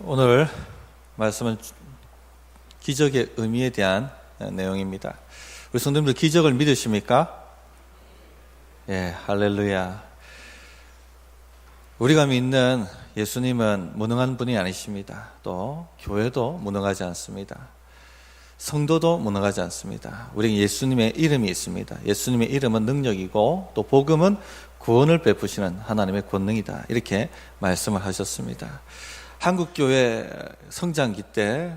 오늘 말씀은 기적의 의미에 대한 내용입니다. 우리 성도님들 기적을 믿으십니까? 예, 할렐루야. 우리가 믿는 예수님은 무능한 분이 아니십니다. 또 교회도 무능하지 않습니다. 성도도 무능하지 않습니다. 우리는 예수님의 이름이 있습니다. 예수님의 이름은 능력이고 또 복음은 구원을 베푸시는 하나님의 권능이다. 이렇게 말씀을 하셨습니다. 한국교회 성장기 때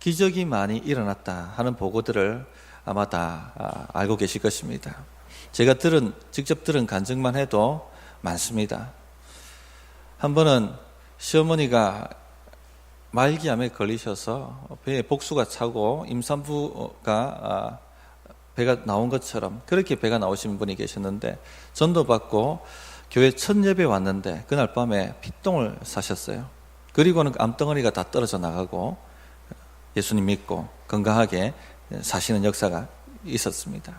기적이 많이 일어났다 하는 보고들을 아마 다 알고 계실 것입니다. 제가 직접 들은 간증만 해도 많습니다. 한 번은 시어머니가 말기암에 걸리셔서 배에 복수가 차고 임산부가 배가 나온 것처럼 그렇게 배가 나오신 분이 계셨는데 전도받고 교회 첫 예배 왔는데 그날 밤에 핏똥을 사셨어요. 그리고는 암덩어리가 다 떨어져 나가고 예수님 믿고 건강하게 사시는 역사가 있었습니다.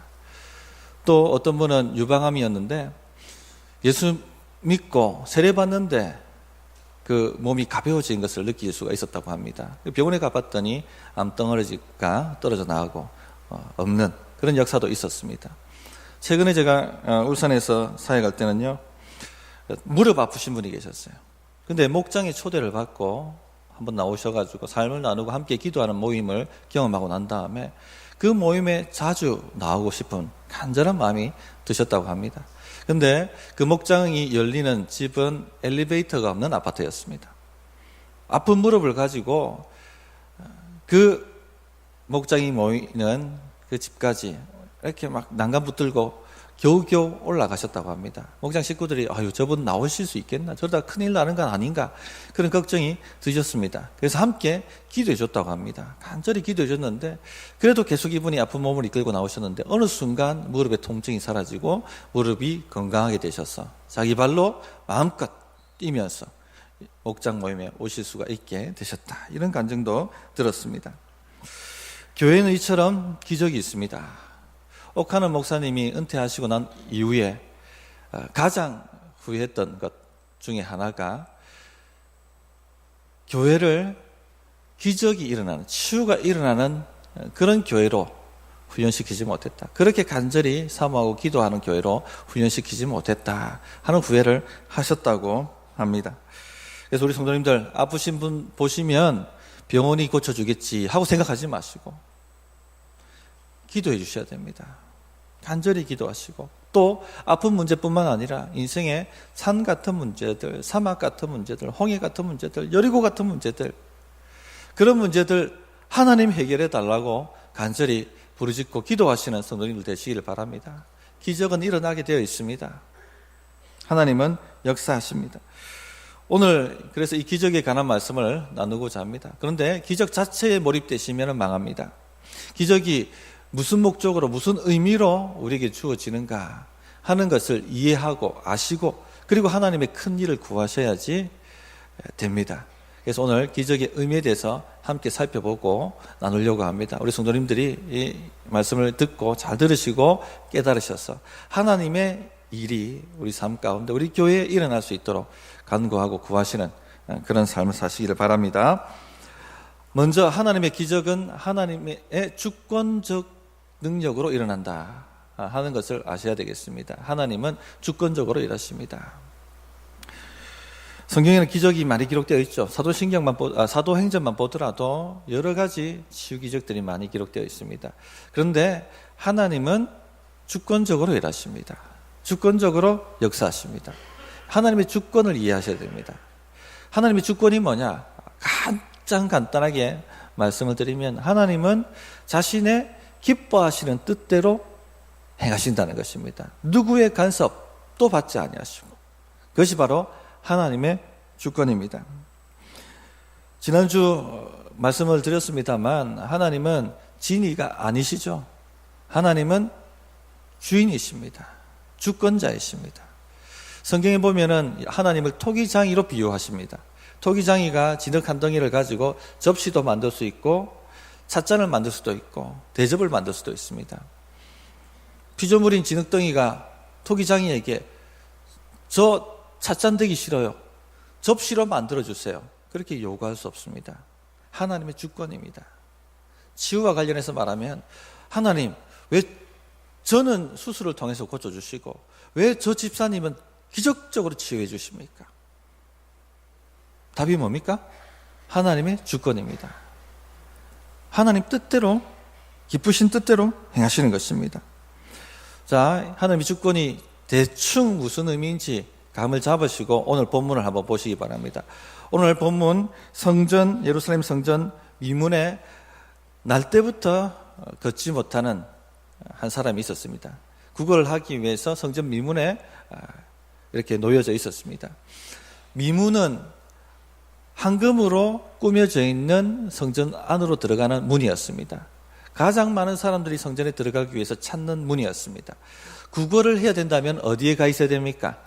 또 어떤 분은 유방암이었는데 예수 믿고 세례받는데 그 몸이 가벼워진 것을 느낄 수가 있었다고 합니다. 병원에 가봤더니 암덩어리가 떨어져 나가고 없는 그런 역사도 있었습니다. 최근에 제가 울산에서 사역할 때는요, 무릎 아프신 분이 계셨어요. 근데 목장에 초대를 받고 한번 나오셔가지고 삶을 나누고 함께 기도하는 모임을 경험하고 난 다음에 그 모임에 자주 나오고 싶은 간절한 마음이 드셨다고 합니다. 근데 그 목장이 열리는 집은 엘리베이터가 없는 아파트였습니다. 아픈 무릎을 가지고 그 목장이 모이는 그 집까지 이렇게 막 난간 붙들고 겨우겨우 올라가셨다고 합니다. 목장 식구들이 저분 나오실 수 있겠나? 저러다 큰일 나는 건 아닌가? 그런 걱정이 드셨습니다. 그래서 함께 기도해 줬다고 합니다. 간절히 기도해 줬는데 그래도 계속 이분이 아픈 몸을 이끌고 나오셨는데 어느 순간 무릎의 통증이 사라지고 무릎이 건강하게 되셔서 자기 발로 마음껏 뛰면서 목장 모임에 오실 수가 있게 되셨다. 이런 간증도 들었습니다. 교회는 이처럼 기적이 있습니다. 옥하는 목사님이 은퇴하시고 난 이후에 가장 후회했던 것 중에 하나가 교회를 기적이 일어나는, 치유가 일어나는 그런 교회로 훈련시키지 못했다. 그렇게 간절히 사모하고 기도하는 교회로 훈련시키지 못했다 하는 후회를 하셨다고 합니다. 그래서 우리 성도님들 아프신 분 보시면 병원이 고쳐주겠지 하고 생각하지 마시고 기도해 주셔야 됩니다. 간절히 기도하시고 또 아픈 문제뿐만 아니라 인생의 산 같은 문제들, 사막 같은 문제들, 홍해 같은 문제들, 여리고 같은 문제들, 그런 문제들 하나님 해결해 달라고 간절히 부르짖고 기도하시는 성도님들 되시기를 바랍니다. 기적은 일어나게 되어 있습니다. 하나님은 역사하십니다. 오늘 그래서 이 기적에 관한 말씀을 나누고자 합니다. 그런데 기적 자체에 몰입되시면 망합니다. 기적이 무슨 목적으로 무슨 의미로 우리에게 주어지는가 하는 것을 이해하고 아시고 그리고 하나님의 큰 일을 구하셔야지 됩니다. 그래서 오늘 기적의 의미에 대해서 함께 살펴보고 나누려고 합니다. 우리 성도님들이 이 말씀을 듣고 잘 들으시고 깨달으셔서 하나님의 일이 우리 삶 가운데 우리 교회에 일어날 수 있도록 간구하고 구하시는 그런 삶을 사시기를 바랍니다. 먼저 하나님의 기적은 하나님의 주권적 능력으로 일어난다 하는 것을 아셔야 되겠습니다. 하나님은 주권적으로 일하십니다. 성경에는 기적이 많이 기록되어 있죠. 사도행전만 보더라도 여러 가지 치유 기적들이 많이 기록되어 있습니다. 그런데 하나님은 주권적으로 일하십니다. 주권적으로 역사하십니다. 하나님의 주권을 이해하셔야 됩니다. 하나님의 주권이 뭐냐? 가장 간단하게 말씀을 드리면 하나님은 자신의 기뻐하시는 뜻대로 행하신다는 것입니다. 누구의 간섭도 받지 아니하시고 그것이 바로 하나님의 주권입니다. 지난주 말씀을 드렸습니다만 하나님은 진이가 아니시죠. 하나님은 주인이십니다. 주권자이십니다. 성경에 보면은 하나님을 토기장이로 비유하십니다. 토기장이가 진흙 한 덩이를 가지고 접시도 만들 수 있고 찻잔을 만들 수도 있고 대접을 만들 수도 있습니다. 피조물인 진흙덩이가 토기장이에게 저 찻잔 되기 싫어요. 접시로 만들어주세요. 그렇게 요구할 수 없습니다. 하나님의 주권입니다. 치유와 관련해서 말하면 하나님, 왜 저는 수술을 통해서 고쳐주시고 왜 저 집사님은 기적적으로 치유해 주십니까? 답이 뭡니까? 하나님의 주권입니다. 하나님 뜻대로, 기쁘신 뜻대로 행하시는 것입니다. 자, 하나님의 주권이 대충 무슨 의미인지 감을 잡으시고 오늘 본문을 한번 보시기 바랍니다. 오늘 본문 성전, 예루살렘 성전 미문에 날 때부터 걷지 못하는 한 사람이 있었습니다. 구걸을 하기 위해서 성전 미문에 이렇게 놓여져 있었습니다. 미문은 황금으로 꾸며져 있는 성전 안으로 들어가는 문이었습니다. 가장 많은 사람들이 성전에 들어가기 위해서 찾는 문이었습니다. 구걸을 해야 된다면 어디에 가 있어야 됩니까?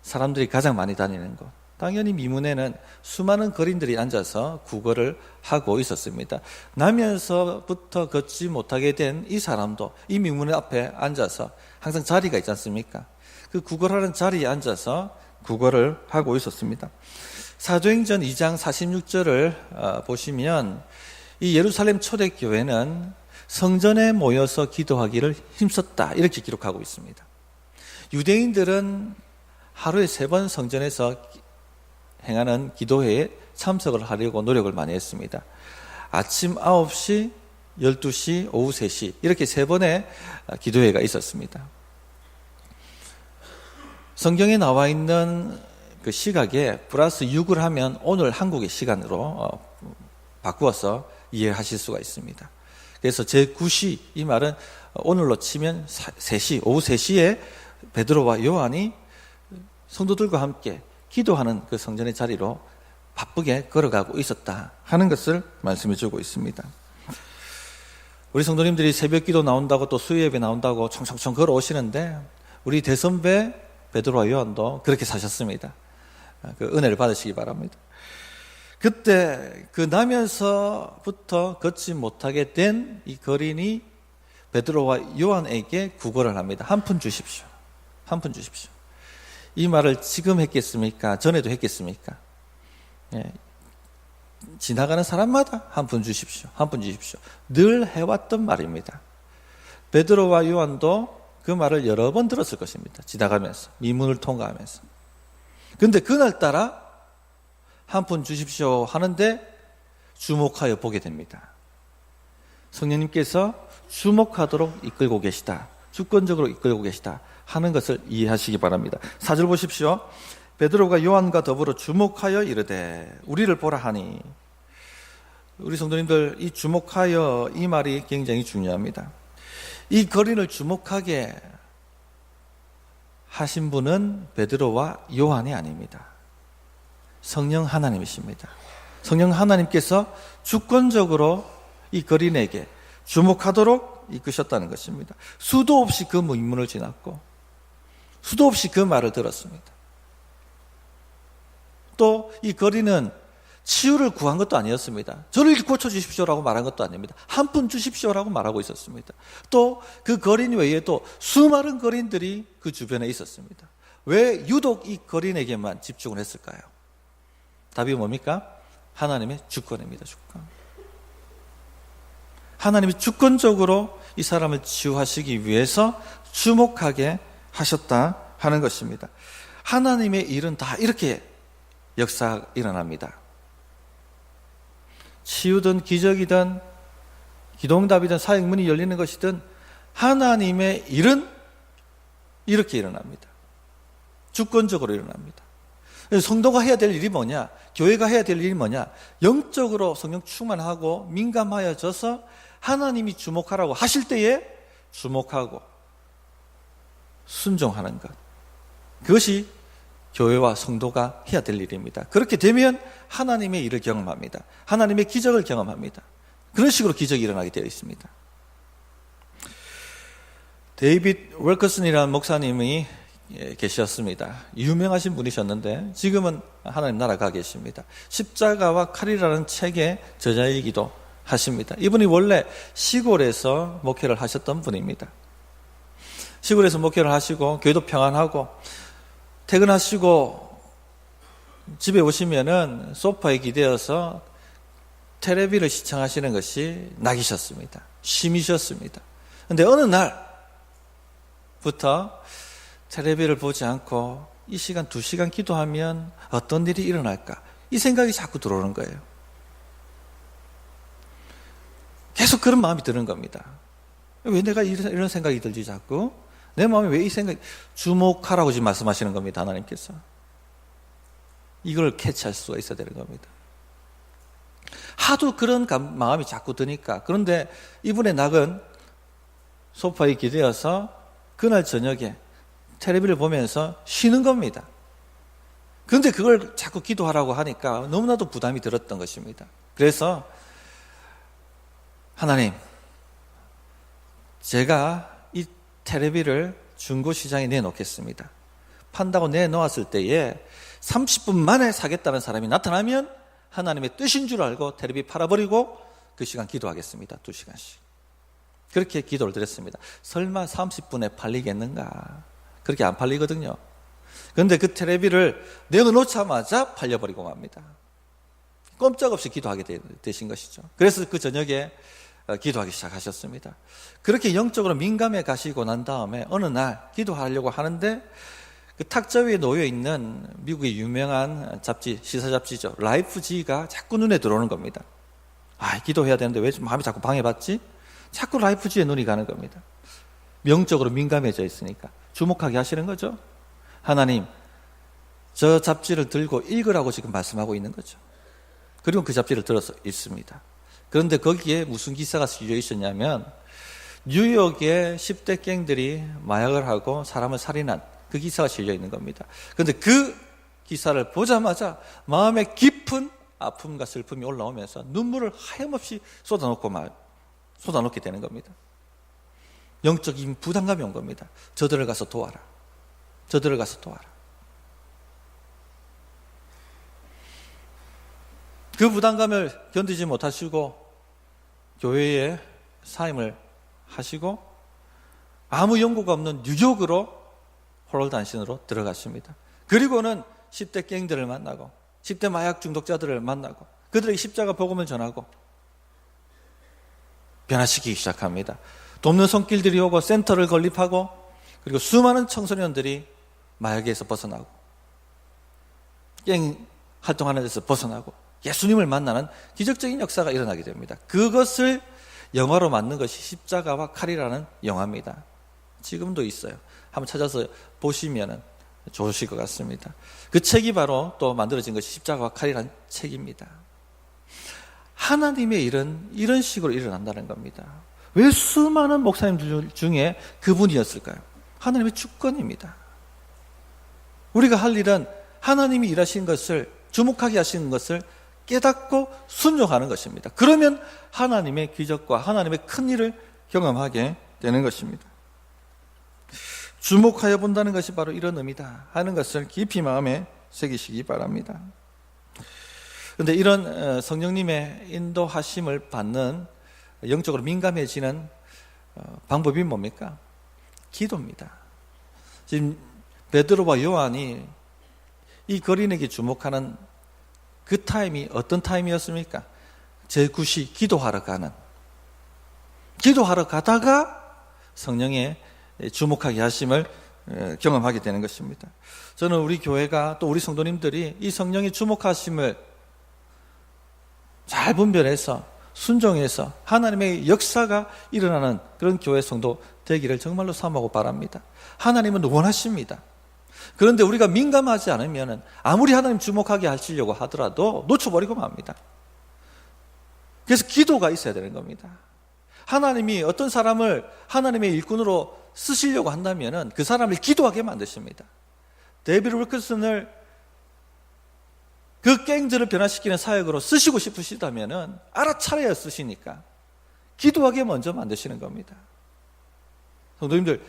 사람들이 가장 많이 다니는 곳. 당연히 미문에는 수많은 거린들이 앉아서 구걸을 하고 있었습니다. 나면서부터 걷지 못하게 된 이 사람도 이 미문 앞에 앉아서 항상 자리가 있지 않습니까? 그 구걸하는 자리에 앉아서 구걸을 하고 있었습니다. 사도행전 2장 46절을 보시면 이 예루살렘 초대교회는 성전에 모여서 기도하기를 힘썼다, 이렇게 기록하고 있습니다. 유대인들은 하루에 3번 성전에서 행하는 기도회에 참석을 하려고 노력을 많이 했습니다. 아침 9시, 12시, 오후 3시 이렇게 3번의 기도회가 있었습니다. 성경에 나와 있는 그 시각에 플러스 6을 하면 오늘 한국의 시간으로 바꾸어서 이해하실 수가 있습니다. 그래서 제9시, 이 말은 오늘로 치면 3시, 오후 3시에 베드로와 요한이 성도들과 함께 기도하는 그 성전의 자리로 바쁘게 걸어가고 있었다 하는 것을 말씀해 주고 있습니다. 우리 성도님들이 새벽 기도 나온다고 또 수요예배 나온다고 총총총 걸어오시는데 우리 대선배 베드로와 요한도 그렇게 사셨습니다. 그 은혜를 받으시기 바랍니다. 그때 그 나면서부터 걷지 못하게 된 이 거린이 베드로와 요한에게 구걸을 합니다. 한 푼 주십시오. 한 푼 주십시오. 이 말을 지금 했겠습니까? 전에도 했겠습니까? 예. 지나가는 사람마다 한 푼 주십시오. 한 푼 주십시오. 늘 해왔던 말입니다. 베드로와 요한도 그 말을 여러 번 들었을 것입니다. 지나가면서, 미문을 통과하면서. 근데 그날따라 한 푼 주십시오 하는데 주목하여 보게 됩니다. 성령님께서 주목하도록 이끌고 계시다, 주권적으로 이끌고 계시다 하는 것을 이해하시기 바랍니다. 4절 보십시오. 베드로가 요한과 더불어 주목하여 이르되 우리를 보라 하니. 우리 성도님들, 이 주목하여, 이 말이 굉장히 중요합니다. 이 거린을 주목하게 하신 분은 베드로와 요한이 아닙니다. 성령 하나님이십니다. 성령 하나님께서 주권적으로 이 거린에게 주목하도록 이끄셨다는 것입니다. 수도 없이 그 문문을 지났고 수도 없이 그 말을 들었습니다. 또 이 거린은 치유를 구한 것도 아니었습니다. 저를 고쳐주십시오라고 말한 것도 아닙니다. 한 푼 주십시오라고 말하고 있었습니다. 또 그 거린 외에도 수많은 거린들이 그 주변에 있었습니다. 왜 유독 이 거린에게만 집중을 했을까요? 답이 뭡니까? 하나님의 주권입니다. 주권. 하나님이 주권적으로 이 사람을 치유하시기 위해서 주목하게 하셨다 하는 것입니다. 하나님의 일은 다 이렇게 역사가 일어납니다. 치유든 기적이든 기도응답이든 사역문이 열리는 것이든 하나님의 일은 이렇게 일어납니다. 주권적으로 일어납니다. 성도가 해야 될 일이 뭐냐? 교회가 해야 될 일이 뭐냐? 영적으로 성령 충만하고 민감하여져서 하나님이 주목하라고 하실 때에 주목하고 순종하는 것. 그것이 교회와 성도가 해야 될 일입니다. 그렇게 되면 하나님의 일을 경험합니다. 하나님의 기적을 경험합니다. 그런 식으로 기적이 일어나게 되어 있습니다. 데이빗 웰커슨이라는 목사님이 계셨습니다. 유명하신 분이셨는데 지금은 하나님 나라 가 계십니다. 십자가와 칼이라는 책의 저자이기도 하십니다. 이분이 원래 시골에서 목회를 하셨던 분입니다. 시골에서 목회를 하시고 교회도 평안하고 퇴근하시고 집에 오시면은 소파에 기대어서 텔레비를 시청하시는 것이 낙이셨습니다. 취미셨습니다. 그런데 어느 날부터 텔레비를 보지 않고 이 시간 2시간 기도하면 어떤 일이 일어날까? 이 생각이 자꾸 들어오는 거예요. 계속 그런 마음이 드는 겁니다. 왜 내가 이런 생각이 들지 자꾸? 내 마음에 왜 이 생각이, 주목하라고 지금 말씀하시는 겁니다. 하나님께서. 이걸 캐치할 수가 있어야 되는 겁니다. 하도 그런 마음이 자꾸 드니까. 그런데 이분의 낙은 소파에 기대어서 그날 저녁에 텔레비를 보면서 쉬는 겁니다. 그런데 그걸 자꾸 기도하라고 하니까 너무나도 부담이 들었던 것입니다. 그래서 하나님, 제가 이 텔레비를 중고시장에 내놓겠습니다. 판다고 내놓았을 때에 30분 만에 사겠다는 사람이 나타나면 하나님의 뜻인 줄 알고 텔레비 팔아버리고 그 시간 기도하겠습니다. 2시간씩. 그렇게 기도를 드렸습니다. 설마 30분에 팔리겠는가? 그렇게 안 팔리거든요. 그런데 그 텔레비를 내어놓자마자 팔려버리고 맙니다. 꼼짝없이 기도하게 되신 것이죠. 그래서 그 저녁에 기도하기 시작하셨습니다. 그렇게 영적으로 민감해 가시고 난 다음에 어느 날 기도하려고 하는데 그 탁자 위에 놓여 있는 미국의 유명한 잡지, 시사 잡지죠. 라이프지가 자꾸 눈에 들어오는 겁니다. 기도해야 되는데 왜 마음이 자꾸 방해받지? 자꾸 라이프지에 눈이 가는 겁니다. 영적으로 민감해져 있으니까 주목하게 하시는 거죠. 하나님, 저 잡지를 들고 읽으라고 지금 말씀하고 있는 거죠. 그리고 그 잡지를 들어서 읽습니다. 그런데 거기에 무슨 기사가 실려 있었냐면 뉴욕의 10대 갱들이 마약을 하고 사람을 살인한 그 기사가 실려 있는 겁니다. 그런데 그 기사를 보자마자 마음에 깊은 아픔과 슬픔이 올라오면서 눈물을 하염없이 쏟아놓게 되는 겁니다. 영적인 부담감이 온 겁니다. 저들을 가서 도와라. 저들을 가서 도와라. 그 부담감을 견디지 못하시고 교회에 사임을 하시고 아무 연고가 없는 뉴욕으로 홀로단신으로 들어갔습니다. 그리고는 10대 갱들을 만나고 10대 마약 중독자들을 만나고 그들에게 십자가 복음을 전하고 변화시키기 시작합니다. 돕는 손길들이 오고 센터를 건립하고 그리고 수많은 청소년들이 마약에서 벗어나고 갱 활동하는 데서 벗어나고 예수님을 만나는 기적적인 역사가 일어나게 됩니다. 그것을 영화로 만든 것이 십자가와 칼이라는 영화입니다. 지금도 있어요. 한번 찾아서 보시면 좋으실 것 같습니다. 그 책이 바로 또 만들어진 것이 십자가와 칼이라는 책입니다. 하나님의 일은 이런 식으로 일어난다는 겁니다. 왜 수많은 목사님들 중에 그분이었을까요? 하나님의 주권입니다. 우리가 할 일은 하나님이 일하신 것을, 주목하게 하시는 것을 깨닫고 순종하는 것입니다. 그러면 하나님의 기적과 하나님의 큰 일을 경험하게 되는 것입니다. 주목하여 본다는 것이 바로 이런 의미다 하는 것을 깊이 마음에 새기시기 바랍니다. 그런데 이런 성령님의 인도하심을 받는 영적으로 민감해지는 방법이 뭡니까? 기도입니다. 지금 베드로와 요한이 이 거린에게 주목하는 그 타임이 어떤 타임이었습니까? 제9시 기도하러 가다가 성령의 주목하게 하심을 경험하게 되는 것입니다. 저는 우리 교회가 또 우리 성도님들이 이 성령의 주목하심을 잘 분별해서 순종해서 하나님의 역사가 일어나는 그런 교회 성도 되기를 정말로 사모하고 바랍니다. 하나님은 원하십니다. 그런데 우리가 민감하지 않으면 아무리 하나님 주목하게 하시려고 하더라도 놓쳐버리고 맙니다. 그래서 기도가 있어야 되는 겁니다. 하나님이 어떤 사람을 하나님의 일꾼으로 쓰시려고 한다면 그 사람을 기도하게 만드십니다. 데이비드 윌커슨을 그 갱들을 변화시키는 사역으로 쓰시고 싶으시다면 알아차려야 쓰시니까 기도하게 먼저 만드시는 겁니다. 성도님들,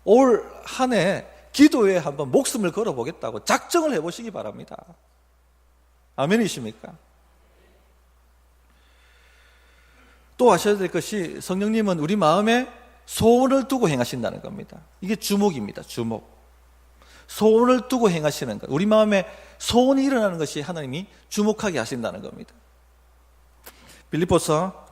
올 한 해 기도에 한번 목숨을 걸어보겠다고 작정을 해보시기 바랍니다. 아멘이십니까? 또 아셔야 될 것이 성령님은 우리 마음에 소원을 두고 행하신다는 겁니다. 이게 주목입니다. 주목. 소원을 두고 행하시는 것, 우리 마음에 소원이 일어나는 것이 하나님이 주목하게 하신다는 겁니다. 빌립보서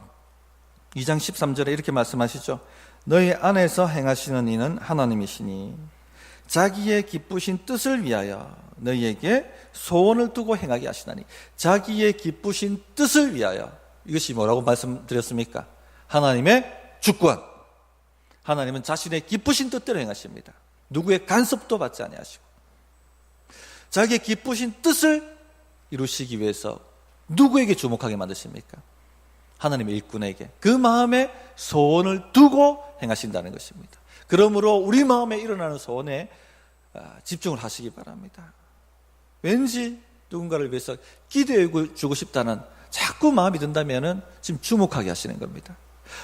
2장 13절에 이렇게 말씀하시죠. 너희 안에서 행하시는 이는 하나님이시니 자기의 기쁘신 뜻을 위하여 너희에게 소원을 두고 행하게 하시나니. 자기의 기쁘신 뜻을 위하여, 이것이 뭐라고 말씀드렸습니까? 하나님의 주권. 하나님은 자신의 기쁘신 뜻대로 행하십니다. 누구의 간섭도 받지 아니하시고 자기의 기쁘신 뜻을 이루시기 위해서 누구에게 주목하게 만드십니까? 하나님의 일꾼에게 그 마음에 소원을 두고 행하신다는 것입니다. 그러므로 우리 마음에 일어나는 소원에 집중을 하시기 바랍니다. 왠지 누군가를 위해서 기도해 주고 싶다는 자꾸 마음이 든다면 지금 주목하게 하시는 겁니다.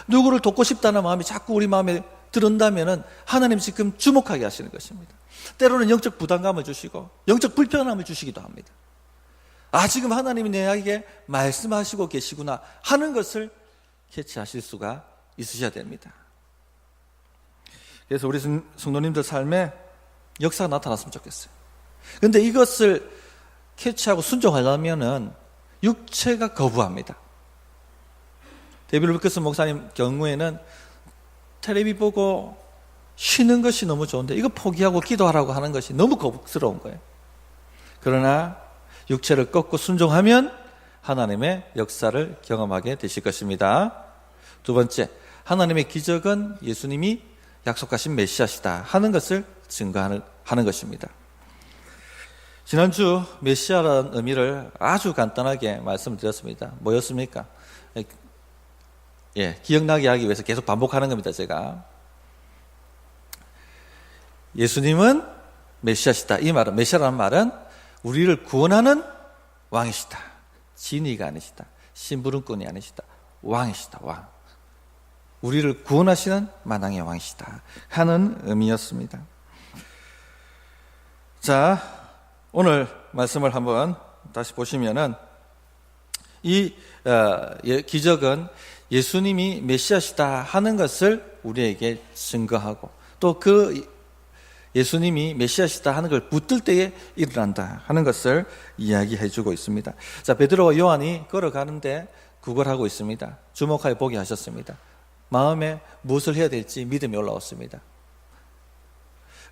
누구를 돕고 싶다는 마음이 자꾸 우리 마음에 들은다면 하나님 지금 주목하게 하시는 것입니다. 때로는 영적 부담감을 주시고 영적 불편함을 주시기도 합니다. 지금 하나님이 내게 말씀하시고 계시구나 하는 것을 캐치하실 수가 있으셔야 됩니다. 그래서 우리 성도님들 삶에 역사가 나타났으면 좋겠어요. 그런데 이것을 캐치하고 순종하려면 육체가 거부합니다. 데이비드 루커스 목사님 경우에는 텔레비 보고 쉬는 것이 너무 좋은데 이거 포기하고 기도하라고 하는 것이 너무 거북스러운 거예요. 그러나 육체를 꺾고 순종하면 하나님의 역사를 경험하게 되실 것입니다. 두 번째, 하나님의 기적은 예수님이 약속하신 메시아시다 하는 것을 증거하는 것입니다. 지난주 메시아라는 의미를 아주 간단하게 말씀드렸습니다. 뭐였습니까? 기억나게 하기 위해서 계속 반복하는 겁니다. 제가 예수님은 메시아시다. 이 말은, 메시아라는 말은 우리를 구원하는 왕이시다. 진의가 아니시다. 심부름꾼이 아니시다. 왕이시다. 왕. 우리를 구원하시는 만왕의 왕이시다 하는 의미였습니다. 자, 오늘 말씀을 한번 다시 보시면은 이 기적은 예수님이 메시아시다 하는 것을 우리에게 증거하고 또 그 예수님이 메시아시다 하는 걸 붙들 때에 일어난다 하는 것을 이야기해 주고 있습니다. 자, 베드로와 요한이 걸어가는데 구걸하고 있습니다. 주목하여 보게 하셨습니다. 마음에 무엇을 해야 될지 믿음이 올라왔습니다.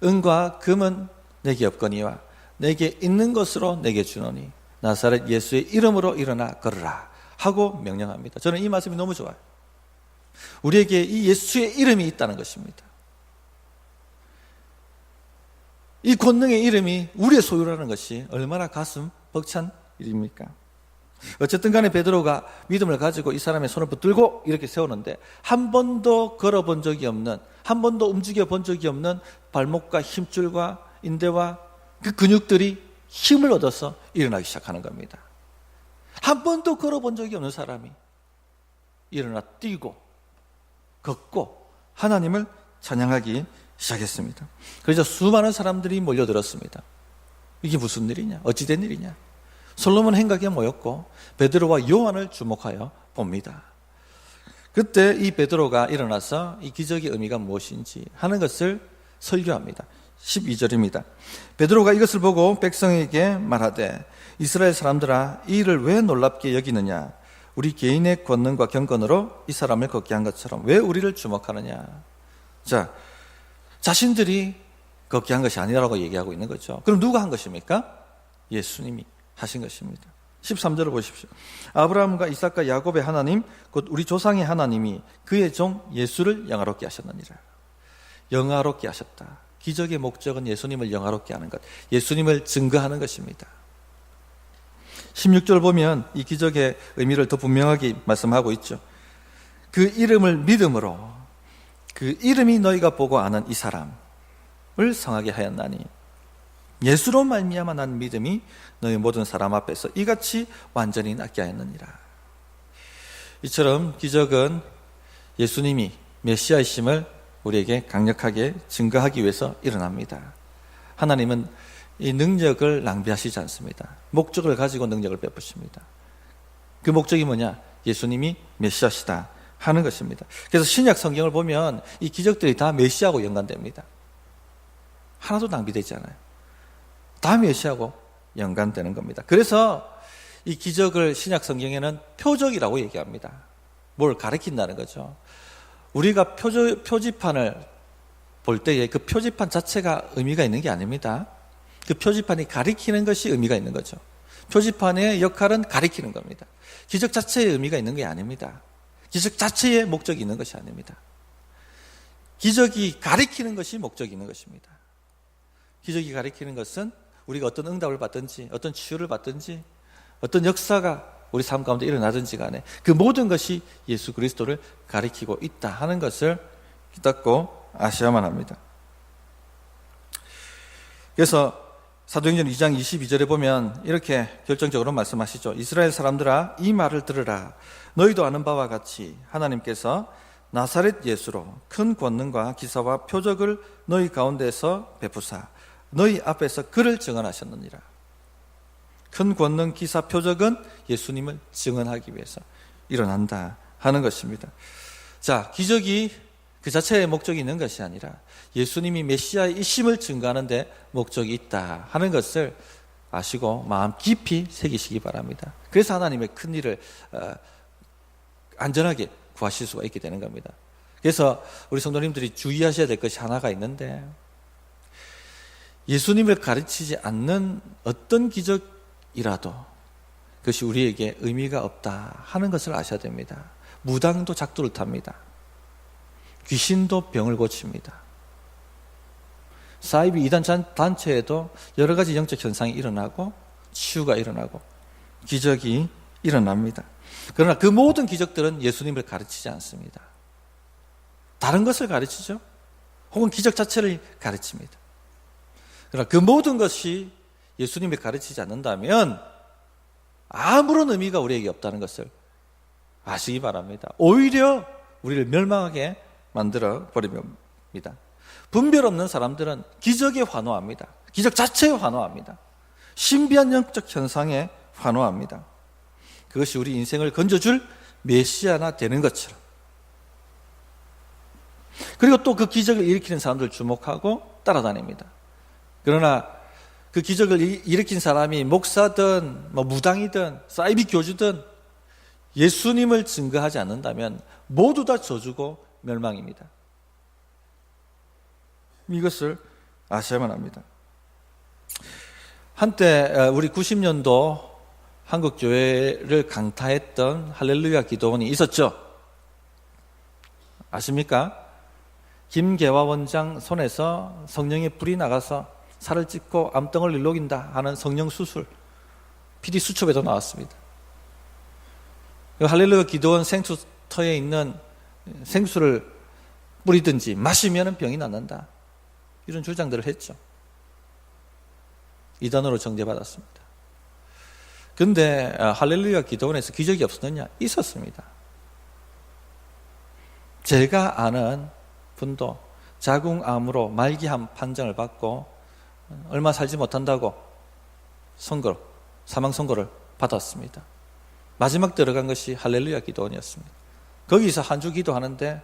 은과 금은 내게 없거니와 내게 있는 것으로 내게 주노니 나사렛 예수의 이름으로 일어나 걸으라 하고 명령합니다. 저는 이 말씀이 너무 좋아요. 우리에게 이 예수의 이름이 있다는 것입니다. 이 권능의 이름이 우리의 소유라는 것이 얼마나 가슴 벅찬 일입니까? 어쨌든 간에 베드로가 믿음을 가지고 이 사람의 손을 붙들고 이렇게 세우는데 한 번도 걸어본 적이 없는, 한 번도 움직여 본 적이 없는 발목과 힘줄과 인대와 그 근육들이 힘을 얻어서 일어나기 시작하는 겁니다. 한 번도 걸어본 적이 없는 사람이 일어나 뛰고 걷고 하나님을 찬양하기 시작했습니다. 그래서 수많은 사람들이 몰려들었습니다. 이게 무슨 일이냐? 어찌된 일이냐? 솔로몬 행각에 모였고 베드로와 요한을 주목하여 봅니다. 그때 이 베드로가 일어나서 이 기적의 의미가 무엇인지 하는 것을 설교합니다. 12절입니다. 베드로가 이것을 보고 백성에게 말하되 이스라엘 사람들아 이 일을 왜 놀랍게 여기느냐? 우리 개인의 권능과 경건으로 이 사람을 걷게 한 것처럼 왜 우리를 주목하느냐? 자, 자신들이 걷게 한 것이 아니라고 얘기하고 있는 거죠. 그럼 누가 한 것입니까? 예수님이 하신 것입니다. 13절을 보십시오. 아브라함과 이삭과 야곱의 하나님 곧 우리 조상의 하나님이 그의 종 예수를 영화롭게 하셨느니라. 영화롭게 하셨다. 기적의 목적은 예수님을 영화롭게 하는 것, 예수님을 증거하는 것입니다. 16절 보면 이 기적의 의미를 더 분명하게 말씀하고 있죠. 그 이름을 믿음으로 그 이름이 너희가 보고 아는 이 사람을 성하게 하였나니 예수로 말미암아 난 믿음이 너희 모든 사람 앞에서 이같이 완전히 낫게 하였느니라. 이처럼 기적은 예수님이 메시아이심을 우리에게 강력하게 증거하기 위해서 일어납니다. 하나님은 이 능력을 낭비하시지 않습니다. 목적을 가지고 능력을 베푸십니다. 그 목적이 뭐냐? 예수님이 메시아시다 하는 것입니다. 그래서 신약 성경을 보면 이 기적들이 다 메시아하고 연관됩니다. 하나도 낭비되지 않아요. 다 메시아하고 연관되는 겁니다. 그래서 이 기적을 신약 성경에는 표적이라고 얘기합니다. 뭘 가리킨다는 거죠. 우리가 표지판을 볼 때에 그 표지판 자체가 의미가 있는 게 아닙니다. 그 표지판이 가리키는 것이 의미가 있는 거죠. 표지판의 역할은 가리키는 겁니다. 기적 자체의 의미가 있는 게 아닙니다. 기적 자체의 목적이 있는 것이 아닙니다. 기적이 가리키는 것이 목적이 있는 것입니다. 기적이 가리키는 것은 우리가 어떤 응답을 받든지 어떤 치유를 받든지 어떤 역사가 우리 삶 가운데 일어나든지 간에 그 모든 것이 예수 그리스도를 가리키고 있다 하는 것을 깨닫고 아셔야만 합니다. 그래서 사도행전 2장 22절에 보면 이렇게 결정적으로 말씀하시죠. 이스라엘 사람들아 이 말을 들으라. 너희도 아는 바와 같이 하나님께서 나사렛 예수로 큰 권능과 기사와 표적을 너희 가운데서 베푸사 너희 앞에서 그를 증언하셨느니라. 큰 권능, 기사, 표적은 예수님을 증언하기 위해서 일어난다 하는 것입니다. 자, 기적이 그 자체의 목적이 있는 것이 아니라 예수님이 메시아의 이심을 증거하는 데 목적이 있다 하는 것을 아시고 마음 깊이 새기시기 바랍니다. 그래서 하나님의 큰 일을 안전하게 구하실 수가 있게 되는 겁니다. 그래서 우리 성도님들이 주의하셔야 될 것이 하나가 있는데, 예수님을 가르치지 않는 어떤 기적이라도 그것이 우리에게 의미가 없다 하는 것을 아셔야 됩니다. 무당도 작두를 탑니다. 귀신도 병을 고칩니다. 사이비 이단 단체에도 여러 가지 영적 현상이 일어나고 치유가 일어나고 기적이 일어납니다. 그러나 그 모든 기적들은 예수님을 가르치지 않습니다. 다른 것을 가르치죠. 혹은 기적 자체를 가르칩니다. 그러나 그 모든 것이 예수님을 가르치지 않는다면 아무런 의미가 우리에게 없다는 것을 아시기 바랍니다. 오히려 우리를 멸망하게 만들어 버립니다. 분별 없는 사람들은 기적에 환호합니다. 기적 자체에 환호합니다. 신비한 영적 현상에 환호합니다. 그것이 우리 인생을 건져줄 메시아나 되는 것처럼. 그리고 또 그 기적을 일으키는 사람들 주목하고 따라다닙니다. 그러나 그 기적을 일으킨 사람이 목사든 무당이든 사이비 교주든 예수님을 증거하지 않는다면 모두 다 저주고 멸망입니다. 이것을 아셔야만 합니다. 한때 우리 90년도 한국 교회를 강타했던 할렐루야 기도원이 있었죠. 아십니까? 김계화 원장 손에서 성령의 불이 나가서 살을 찢고 암덩어리를 녹인다 하는 성령 수술, PD 수첩에도 나왔습니다. 할렐루야 기도원 생수터에 있는 생수를 뿌리든지 마시면 병이 낫는다, 이런 주장들을 했죠. 이단으로 정죄받았습니다. 그런데 할렐루야 기도원에서 기적이 없었느냐? 있었습니다. 제가 아는 분도 자궁암으로 말기암 판정을 받고 얼마 살지 못한다고 사망 선고를 받았습니다. 마지막 들어간 것이 할렐루야 기도원이었습니다. 거기서 한 주 기도하는데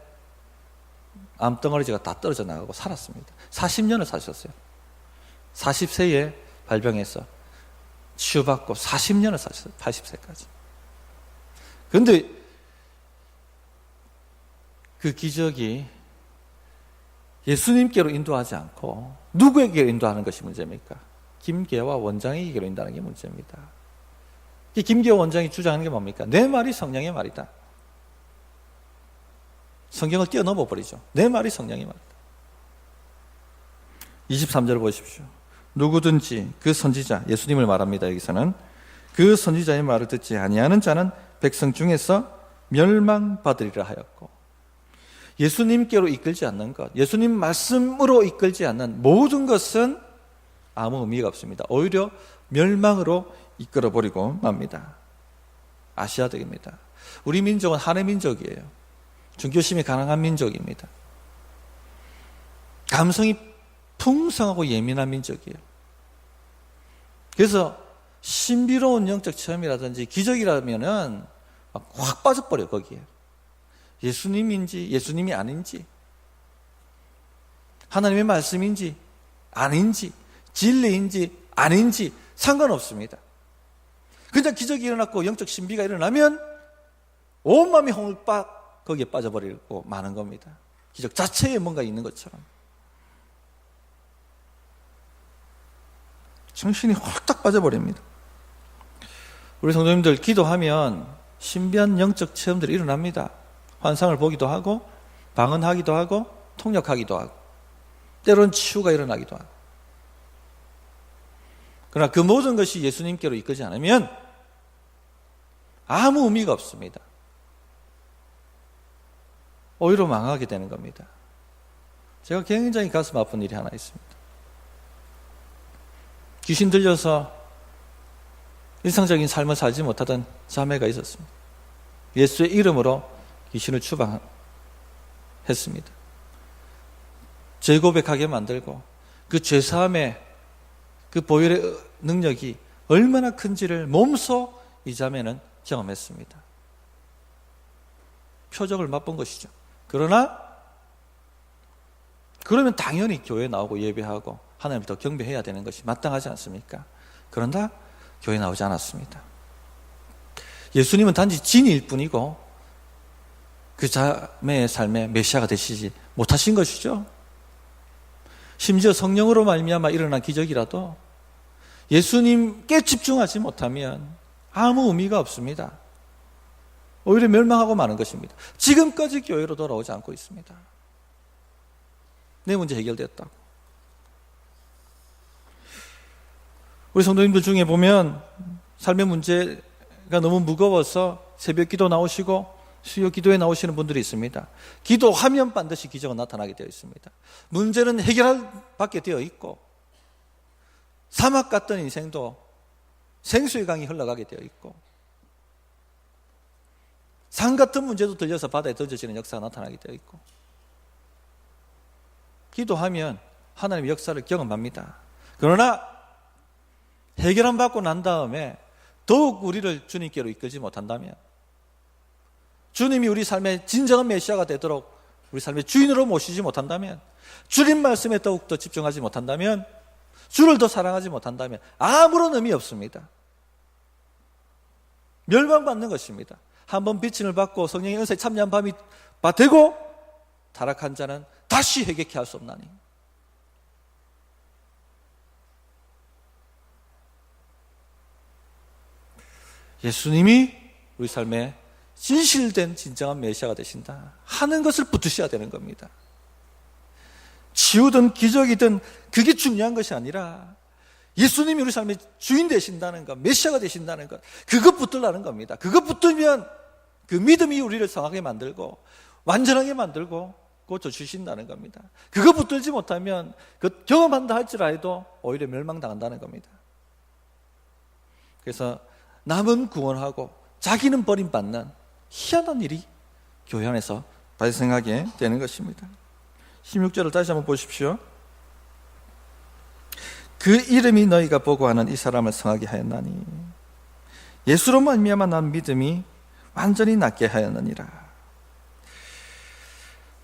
암덩어리가 다 떨어져 나가고 살았습니다. 40년을 사셨어요. 40세에 발병해서 치유받고 40년을 사셨어요. 80세까지. 그런데 그 기적이 예수님께로 인도하지 않고 누구에게로 인도하는 것이 문제입니까? 김계화 원장에게로 인도하는 게 문제입니다. 김계화 원장이 주장하는 게 뭡니까? 내 말이 성령의 말이다. 성경을 뛰어넘어 버리죠. 내 말이 성령의 말이다. 23절을 보십시오. 누구든지 그 선지자, 예수님을 말합니다. 여기서는 그 선지자의 말을 듣지 아니하는 자는 백성 중에서 멸망받으리라 하였고, 예수님께로 이끌지 않는 것, 예수님 말씀으로 이끌지 않는 모든 것은 아무 의미가 없습니다. 오히려 멸망으로 이끌어버리고 맙니다. 아셔야 됩니다. 우리 민족은 한해 민족이에요. 중교심이 가능한 민족입니다. 감성이 풍성하고 예민한 민족이에요. 그래서 신비로운 영적 체험이라든지 기적이라면은 확 빠져버려요. 거기에 예수님인지 예수님이 아닌지, 하나님의 말씀인지 아닌지, 진리인지 아닌지 상관없습니다. 그냥 기적이 일어났고 영적 신비가 일어나면 온 마음이 홍을빡 거기에 빠져버리고 마는 겁니다. 기적 자체에 뭔가 있는 것처럼 정신이 홀딱 빠져버립니다. 우리 성도님들 기도하면 신비한 영적 체험들이 일어납니다. 환상을 보기도 하고 방언하기도 하고 통역하기도 하고 때로는 치유가 일어나기도 하고. 그러나 그 모든 것이 예수님께로 이끄지 않으면 아무 의미가 없습니다. 오히려 망하게 되는 겁니다. 제가 굉장히 가슴 아픈 일이 하나 있습니다. 귀신 들려서 일상적인 삶을 살지 못하던 자매가 있었습니다. 예수의 이름으로 귀신을 추방했습니다. 죄고백하게 만들고 그 죄사함의 그 보혈의 능력이 얼마나 큰지를 몸소 이 자매는 경험했습니다. 표적을 맛본 것이죠. 그러면 당연히 교회에 나오고 예배하고 하나님을 더 경배해야 되는 것이 마땅하지 않습니까? 그런다 교회에 나오지 않았습니다. 예수님은 단지 진일 뿐이고 그 자매의 삶에 메시아가 되시지 못하신 것이죠. 심지어 성령으로 말미암아 일어난 기적이라도 예수님께 집중하지 못하면 아무 의미가 없습니다. 오히려 멸망하고 마는 것입니다. 지금까지 교회로 돌아오지 않고 있습니다. 내 문제 해결됐다고. 우리 성도님들 중에 보면 삶의 문제가 너무 무거워서 새벽 기도 나오시고 수요 기도에 나오시는 분들이 있습니다. 기도하면 반드시 기적은 나타나게 되어 있습니다. 문제는 해결할 받게 되어 있고 사막 같던 인생도 생수의 강이 흘러가게 되어 있고 산 같은 문제도 들려서 바다에 던져지는 역사가 나타나게 되어 있고 기도하면 하나님의 역사를 경험합니다. 그러나 해결함 받고 난 다음에 더욱 우리를 주님께로 이끌지 못한다면 주님이 우리 삶의 진정한 메시아가 되도록 우리 삶의 주인으로 모시지 못한다면 주님 말씀에 더욱더 집중하지 못한다면 주를 더 사랑하지 못한다면 아무런 의미 없습니다. 멸망받는 것입니다. 한번 비침을 받고 성령의 은사에 참여한 밤이 되고 타락한 자는 다시 회개케 할 수 없나니. 예수님이 우리 삶에 진실된 진정한 메시아가 되신다 하는 것을 붙드셔야 되는 겁니다. 치유든 기적이든 그게 중요한 것이 아니라 예수님이 우리 삶의 주인 되신다는 것, 메시아가 되신다는 것, 그것 붙들라는 겁니다. 그것 붙들면 그 믿음이 우리를 성하게 만들고 완전하게 만들고 고쳐주신다는 겁니다. 그것 붙들지 못하면 그 경험한다 할지라도 오히려 멸망당한다는 겁니다. 그래서 남은 구원하고 자기는 버림받는 희한한 일이 교회 안에서 발생하게 되는 것입니다. 16절을 다시 한번 보십시오. 그 이름이 너희가 보고하는 이 사람을 성하게 하였나니 예수로 말미암아 난 믿음이 완전히 낫게 하였느니라.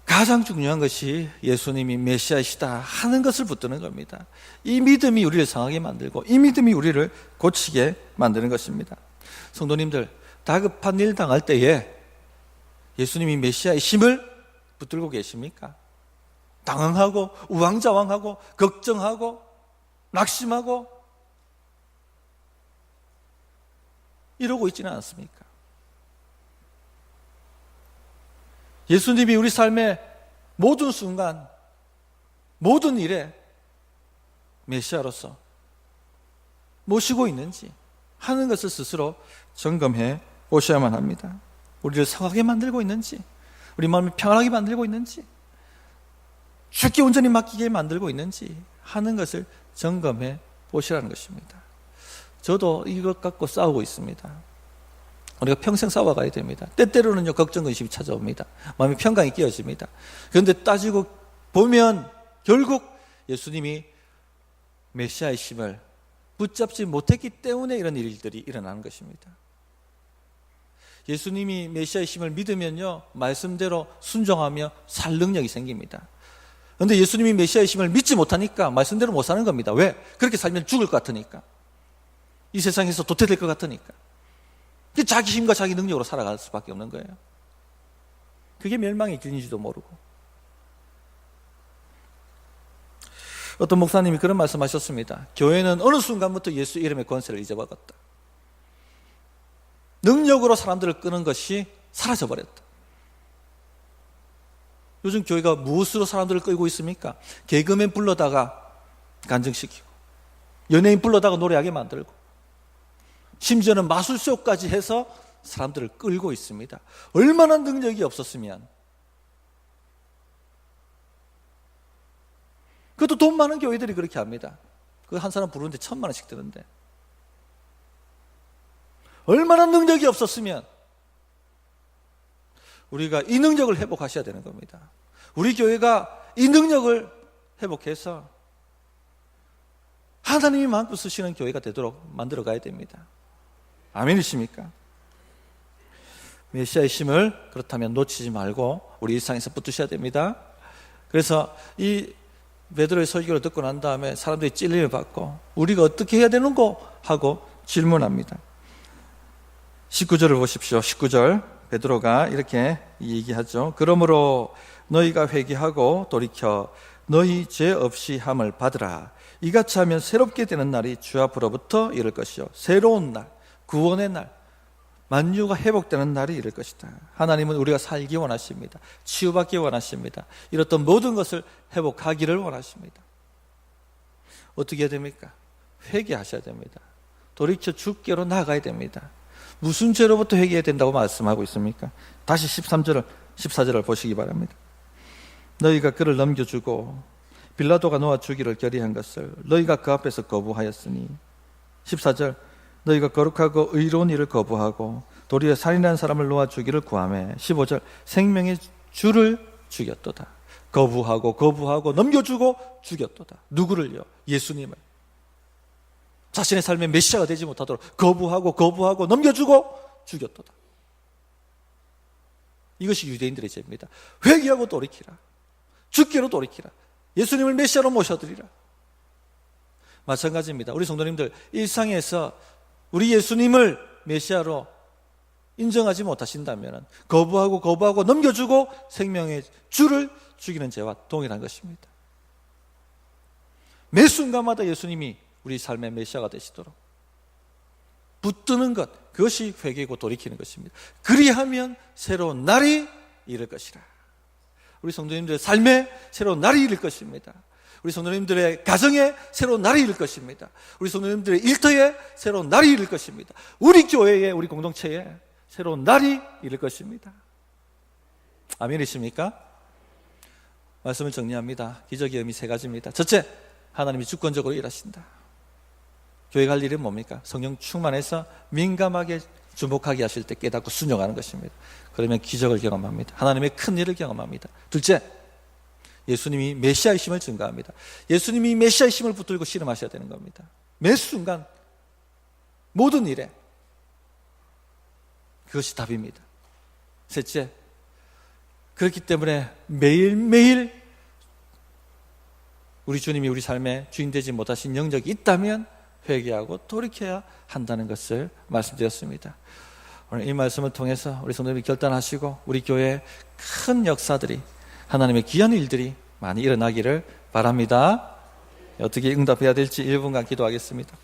가장 중요한 것이 예수님이 메시아이시다 하는 것을 붙드는 겁니다. 이 믿음이 우리를 성하게 만들고 이 믿음이 우리를 고치게 만드는 것입니다. 성도님들, 다급한 일 당할 때에 예수님이 메시아의 힘을 붙들고 계십니까? 당황하고 우왕좌왕하고 걱정하고 낙심하고 이러고 있지는 않습니까? 예수님이 우리 삶의 모든 순간 모든 일에 메시아로서 모시고 있는지 하는 것을 스스로 점검해 보셔야만 합니다. 우리를 성하게 만들고 있는지, 우리 마음을 평안하게 만들고 있는지, 쉽게 온전히 맡기게 만들고 있는지 하는 것을 점검해 보시라는 것입니다. 저도 이것 갖고 싸우고 있습니다. 우리가 평생 싸워가야 됩니다. 때때로는요 걱정, 근심이 찾아옵니다. 마음의 평강이 깨어집니다. 그런데 따지고 보면 결국 예수님이 메시아의 힘을 붙잡지 못했기 때문에 이런 일들이 일어나는 것입니다. 예수님이 메시아의 힘을 믿으면요 말씀대로 순종하며 살 능력이 생깁니다. 그런데 예수님이 메시아이심을 믿지 못하니까 말씀대로 못 사는 겁니다. 왜? 그렇게 살면 죽을 것 같으니까. 이 세상에서 도태될 것 같으니까. 자기 힘과 자기 능력으로 살아갈 수밖에 없는 거예요. 그게 멸망의 길인지도 모르고. 어떤 목사님이 그런 말씀하셨습니다. 교회는 어느 순간부터 예수 이름의 권세를 잊어버렸다. 능력으로 사람들을 끄는 것이 사라져버렸다. 요즘 교회가 무엇으로 사람들을 끌고 있습니까? 개그맨 불러다가 간증시키고, 연예인 불러다가 노래하게 만들고, 심지어는 마술쇼까지 해서 사람들을 끌고 있습니다. 얼마나 능력이 없었으면. 그것도 돈 많은 교회들이 그렇게 합니다. 그 한 사람 부르는데 1,000,000원씩 드는데. 얼마나 능력이 없었으면 우리가 이 능력을 회복하셔야 되는 겁니다. 우리 교회가 이 능력을 회복해서 하나님이 마음껏 쓰시는 교회가 되도록 만들어 가야 됩니다. 아멘이십니까? 메시아의 심을 그렇다면 놓치지 말고 우리 일상에서 붙드셔야 됩니다. 그래서 이 베드로의 설교를 듣고 난 다음에 사람들이 찔림을 받고 우리가 어떻게 해야 되는고 하고 질문합니다. 19절을 보십시오. 19절 베드로가 이렇게 얘기하죠. 그러므로 너희가 회개하고 돌이켜 너희 죄 없이 함을 받으라. 이같이 하면 새롭게 되는 날이 주 앞으로부터 이를 것이요 새로운 날, 구원의 날, 만유가 회복되는 날이 이를 것이다. 하나님은 우리가 살기 원하십니다. 치유받기 원하십니다. 이렇던 모든 것을 회복하기를 원하십니다. 어떻게 해야 됩니까? 회개하셔야 됩니다. 돌이켜 주께로 나아가야 됩니다. 무슨 죄로부터 회개해야 된다고 말씀하고 있습니까? 다시 13절, 14절을 보시기 바랍니다. 너희가 그를 넘겨주고 빌라도가 놓아 주기를 결의한 것을 너희가 그 앞에서 거부하였으니 14절 너희가 거룩하고 의로운 일을 거부하고 도리어 살인한 사람을 놓아 주기를 구하매 15절 생명의 주를 죽였도다. 거부하고 넘겨주고 죽였도다. 누구를요? 예수님을. 자신의 삶의 메시아가 되지 못하도록 거부하고 넘겨주고 죽였도다. 이것이 유대인들의 죄입니다. 회개하고 돌이키라. 주께로 돌이키라. 예수님을 메시아로 모셔드리라. 마찬가지입니다. 우리 성도님들 일상에서 우리 예수님을 메시아로 인정하지 못하신다면 거부하고 넘겨주고 생명의 주를 죽이는 죄와 동일한 것입니다. 매 순간마다 예수님이 우리 삶의 메시아가 되시도록 붙드는 것, 그것이 회개고 돌이키는 것입니다. 그리하면 새로운 날이 이를 것이라. 우리 성도님들의 삶에 새로운 날이 이를 것입니다. 우리 성도님들의 가정에 새로운 날이 이를 것입니다. 우리 성도님들의 일터에 새로운 날이 이를 것입니다. 우리 교회에, 우리 공동체에 새로운 날이 이를 것입니다. 아멘이십니까? 말씀을 정리합니다. 기적의 의미 3가지입니다. 첫째, 하나님이 주권적으로 일하신다. 교회가 할 일은 뭡니까? 성령 충만해서 민감하게 주목하게 하실 때 깨닫고 순종하는 것입니다. 그러면 기적을 경험합니다. 하나님의 큰 일을 경험합니다. 둘째, 예수님이 메시아이심을 증거합니다. 예수님이 메시아이심을 붙들고 씨름하셔야 되는 겁니다. 매 순간 모든 일에 그것이 답입니다. 셋째, 그렇기 때문에 매일매일 우리 주님이 우리 삶의 주인 되지 못하신 영역이 있다면 회개하고 돌이켜야 한다는 것을 말씀드렸습니다. 오늘 이 말씀을 통해서 우리 성도님이 결단하시고 우리 교회의 큰 역사들이, 하나님의 귀한 일들이 많이 일어나기를 바랍니다. 어떻게 응답해야 될지 1분간 기도하겠습니다.